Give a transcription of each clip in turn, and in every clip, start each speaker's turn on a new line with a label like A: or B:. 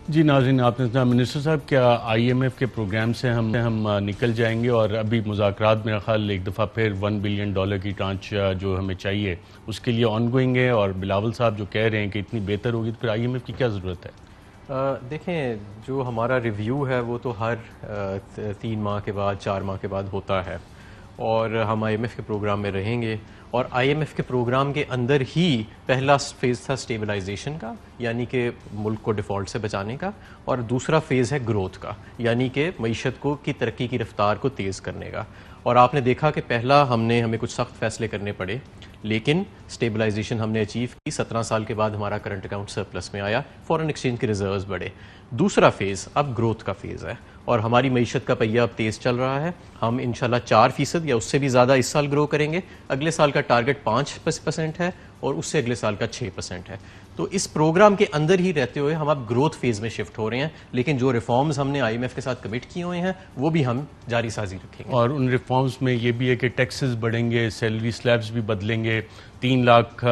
A: جی ناظرین، آپ نے سنا منسٹر صاحب، کیا آئی ایم ایف کے پروگرام سے ہم نکل جائیں گے؟ اور ابھی مذاکرات میرا خیال ایک دفعہ پھر $1 بلین کی ٹرانچ جو ہمیں چاہیے اس کے لیے آن گوئنگ ہے، اور بلاول صاحب جو کہہ رہے ہیں کہ اتنی بہتر ہوگی، تو پھر آئی ایم ایف کی کیا ضرورت ہے؟
B: دیکھیں، جو ہمارا ریویو ہے وہ تو ہر 3 ماہ کے بعد 4 ماہ کے بعد ہوتا ہے، اور ہم آئی ایم ایف کے پروگرام میں رہیں گے. اور آئی ایم ایف کے پروگرام کے اندر ہی پہلا فیز تھا اسٹیبلائزیشن کا، یعنی کہ ملک کو ڈیفالٹ سے بچانے کا، اور دوسرا فیز ہے گروتھ کا، یعنی کہ معیشت کی ترقی کی رفتار کو تیز کرنے کا. اور آپ نے دیکھا کہ پہلا ہمیں کچھ سخت فیصلے کرنے پڑے، لیکن اسٹیبلائزیشن ہم نے اچیو کی. 17 سال کے بعد ہمارا کرنٹ اکاؤنٹ سرپلس میں آیا، فارن ایکسچینج کے ریزروز بڑھے. دوسرا فیز اب گروتھ کا فیز ہے، اور ہماری معیشت کا پہیہ اب تیز چل رہا ہے. ہم انشاءاللہ 4% یا اس سے بھی زیادہ اس سال گرو کریں گے. اگلے سال کا ٹارگٹ 5% ہے، اور اس سے اگلے سال کا 6% ہے. تو اس پروگرام کے اندر ہی رہتے ہوئے ہم اب گروتھ فیز میں شفٹ ہو رہے ہیں، لیکن جو ریفارمز ہم نے آئی ایم ایف کے ساتھ کمٹ کیے ہوئے ہیں وہ بھی ہم جاری سازی رکھیں گے.
A: اور ان ریفارمز میں یہ بھی ہے کہ ٹیکسز بڑھیں گے، سیلری سلیبس بھی بدلیں گے. 3 لاکھ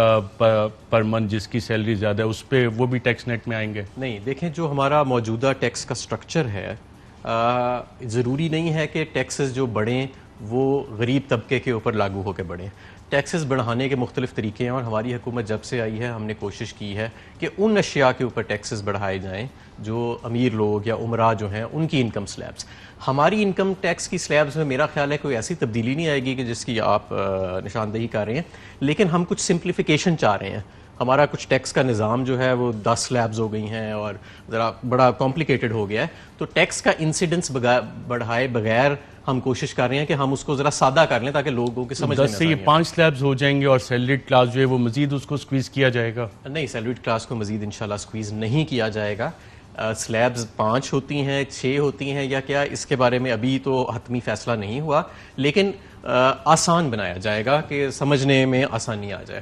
A: پر منتھ جس کی سیلری زیادہ ہے اس پہ وہ بھی ٹیکس نیٹ میں آئیں گے؟
B: نہیں، دیکھیں، جو ہمارا موجودہ ٹیکس کا سٹرکچر ہے، ضروری نہیں ہے کہ ٹیکسز جو بڑھیں وہ غریب طبقے کے اوپر لاگو ہو کے بڑھیں. ٹیکسز بڑھانے کے مختلف طریقے ہیں، اور ہماری حکومت جب سے آئی ہے ہم نے کوشش کی ہے کہ ان اشیاء کے اوپر ٹیکسز بڑھائے جائیں جو امیر لوگ یا عمرا جو ہیں ان کی انکم سلیبس. ہماری انکم ٹیکس کی سلیبس میں میرا خیال ہے کوئی ایسی تبدیلی نہیں آئے گی کہ جس کی آپ نشاندہی کر رہے ہیں، لیکن ہم کچھ سمپلیفیکیشن چاہ رہے ہیں. ہمارا کچھ ٹیکس کا نظام جو ہے وہ 10 سلیبز ہو گئی ہیں اور ذرا بڑا کمپلیکیٹڈ ہو گیا ہے. تو ٹیکس کا انسیڈنس بڑھائے بغیر ہم کوشش کر رہے ہیں کہ ہم اس کو ذرا سادہ کر لیں تاکہ لوگوں کے سمجھ میں
A: 10 سے یہ 5 سلیبز ہو جائیں گے، اور سیلریڈ کلاس جو ہے وہ مزید اس کو سکویز کیا جائے گا؟
B: نہیں، سیلریڈ کلاس کو مزید انشاءاللہ سکویز نہیں کیا جائے گا. سلیبز 5 ہوتی ہیں، 6 ہوتی ہیں یا کیا، اس کے بارے میں ابھی تو حتمی فیصلہ نہیں ہوا، لیکن آسان بنایا جائے گا کہ سمجھنے میں آسانی آ جائے.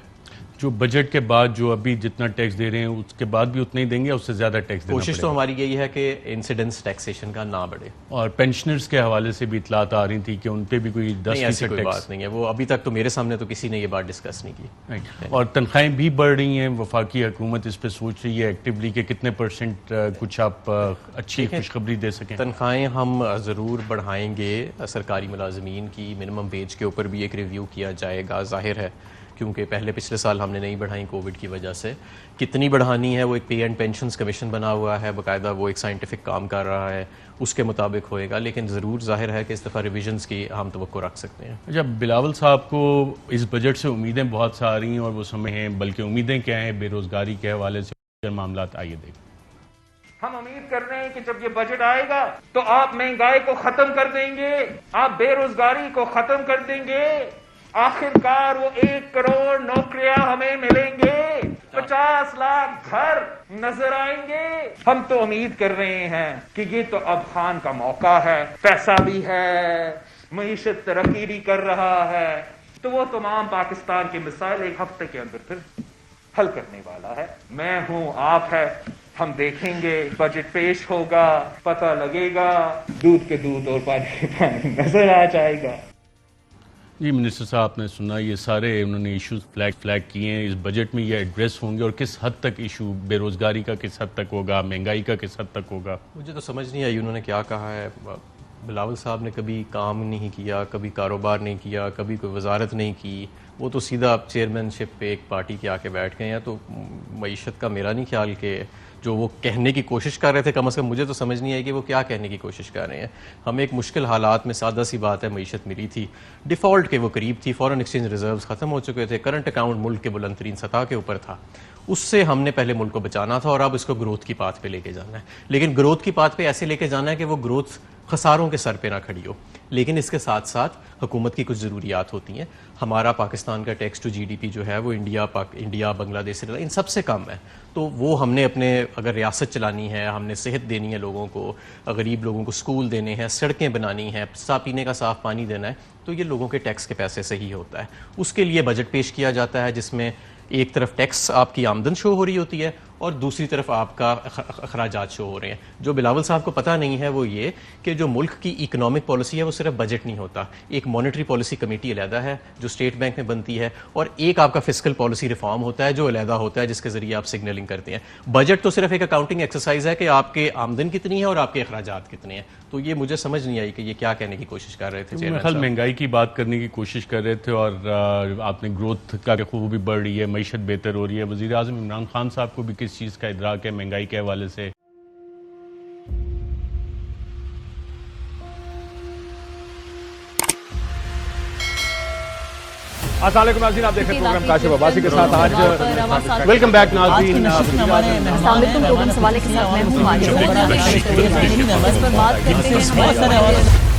A: جو بجٹ کے بعد جو ابھی جتنا ٹیکس دے رہے ہیں اس کے بعد بھی اتنا ہی دیں گے، اس سے زیادہ ٹیکس دینا پڑے گا؟
B: کوشش تو ہماری یہی ہے کہ انسیڈنس ٹیکسیشن کا نہ بڑھے.
A: اور پینشنرز کے حوالے سے بھی اطلاعات آ رہی تھی کہ ان پہ بھی کوئی 10%
B: کوئی بات نہیں ہے، وہ ابھی تک تو میرے سامنے تو کسی نے یہ بات ڈسکس نہیں کی.
A: اور تنخواہیں بھی بڑھ رہی ہیں، وفاقی حکومت اس پہ سوچ رہی ہے ایکٹیولی کہ کتنے پرسنٹ کچھ آپ اچھی خوشخبری دے سکیں؟
B: تنخواہیں ہم ضرور بڑھائیں گے. سرکاری ملازمین کی منیمم ویج کے اوپر بھی ایک ریویو کیا جائے گا، ظاہر ہے، کیونکہ پچھلے سال ہم نے نہیں بڑھائیں کووڈ کی وجہ سے. کتنی بڑھانی ہے وہ ایک پے اینڈ پینشنز کمیشن بنا ہوا ہے باقاعدہ، وہ ایک سائنٹیفک کام کر رہا ہے، اس کے مطابق ہوئے گا، لیکن ضرور ظاہر ہے کہ اس دفعہ ریویژنز کی ہم توقع رکھ سکتے ہیں.
A: اچھا، بلاول صاحب کو اس بجٹ سے امیدیں بہت سا آ رہی ہیں، اور وہ سمجھ ہیں، بلکہ امیدیں کیا ہیں بے روزگاری کے حوالے سے معاملات؟ آئیے دیکھیں.
C: ہم امید کر رہے ہیں کہ جب یہ بجٹ آئے گا تو آپ مہنگائی کو ختم کر دیں گے، آپ بے روزگاری کو ختم کر دیں گے. آخر کار وہ 1 کروڑ نوکریاں ہمیں ملیں گے، 50 لاکھ گھر نظر آئیں گے. ہم تو امید کر رہے ہیں کہ یہ تو اب خان کا موقع ہے، پیسہ بھی ہے، معیشت ترقی بھی کر رہا ہے، تو وہ تمام پاکستان کے مسائل 1 ہفتے کے اندر پھر حل کرنے والا ہے. میں ہوں، آپ ہے، ہم دیکھیں گے، بجٹ پیش ہوگا، پتہ لگے گا، دودھ کے دودھ اور پانی کے پانی نظر آ جائے گا.
A: جی منسٹر صاحب، آپ نے سنا یہ سارے انہوں نے ایشوز فلیگ کیے ہیں. اس بجٹ میں یہ ایڈریس ہوں گے، اور کس حد تک ایشو بے روزگاری کا کس حد تک ہوگا، مہنگائی کا کس حد تک ہوگا؟
B: مجھے تو سمجھ نہیں آئی انہوں نے کیا کہا ہے. بلاول صاحب نے کبھی کام نہیں کیا، کبھی کاروبار نہیں کیا، کبھی کوئی وزارت نہیں کی. وہ تو سیدھا چیئرمین شپ پہ ایک پارٹی کے آ کے بیٹھ گئے ہیں. تو معیشت کا میرا نہیں خیال کہ جو وہ کہنے کی کوشش کر رہے تھے، کم از کم مجھے تو سمجھ نہیں آئی کہ وہ کیا کہنے کی کوشش کر رہے ہیں. ہم ایک مشکل حالات میں، سادہ سی بات ہے، معیشت ملی تھی، ڈیفالٹ کے وہ قریب تھی، فارن ایکسچینج ریزروز ختم ہو چکے تھے، کرنٹ اکاؤنٹ ملک کے بلند ترین سطح کے اوپر تھا. اس سے ہم نے پہلے ملک کو بچانا تھا، اور اب اس کو گروتھ کی پاتھ پہ لے کے جانا ہے. لیکن گروتھ کی پاتھ پہ ایسے لے کے جانا ہے کہ وہ گروتھ خساروں کے سر پہ نہ کھڑی ہو. لیکن اس کے ساتھ ساتھ حکومت کی کچھ ضروریات ہوتی ہیں. ہمارا پاکستان کا tax to G D P جو ہے وہ انڈیا بنگلہ دیش سے ان سب سے کم ہے. تو وہ ہم نے اپنے اگر ریاست چلانی ہے، ہم نے صحت دینی ہے لوگوں کو، غریب لوگوں کو سکول دینے ہیں، سڑکیں بنانی ہیں، پینے کا صاف پانی دینا ہے، تو یہ لوگوں کے ٹیکس کے پیسے سے ہی ہوتا ہے. اس کے لیے بجٹ پیش کیا جاتا ہے جس میں ایک طرف ٹیکس آپ کی آمدن شو ہو رہی ہوتی ہے، اور دوسری طرف آپ کا اخراجات شو ہو رہے ہیں. جو بلاول صاحب کو پتہ نہیں ہے وہ یہ کہ جو ملک کی اکنامک پالیسی ہے وہ صرف بجٹ نہیں ہوتا, ایک مانیٹری پالیسی کمیٹی علیحدہ ہے جو اسٹیٹ بینک میں بنتی ہے, اور ایک آپ کا فسکل پالیسی ریفارم ہوتا ہے جو علیحدہ ہوتا ہے جس کے ذریعے آپ سگنلنگ کرتے ہیں. بجٹ تو صرف ایک اکاؤنٹنگ ایکسرسائز ہے کہ آپ کے آمدن کتنی ہے اور آپ کے اخراجات کتنے ہیں. تو یہ مجھے سمجھ نہیں آئی کہ یہ کیا کہنے کی کوشش کر رہے تھے
A: میرے خیال مہنگائی کی بات کرنے کی کوشش کر رہے تھے, اور آپ نے گروتھ کا خوبی بڑھ رہی ہے, معیشت بہتر ہو رہی ہے. وزیر اعظم عمران خان صاحب کو بھی کس چیز کا ادراک ہے مہنگائی کے حوالے سے؟
D: السلام علیکم ناظرین, آپ دیکھ رہے ہیں پروگرام کاشف عباسی کے ساتھ. آج ویلکم بیک ناظرین.
E: السلام علیکم. پروگرام سوالے کے ساتھ میں ہوں.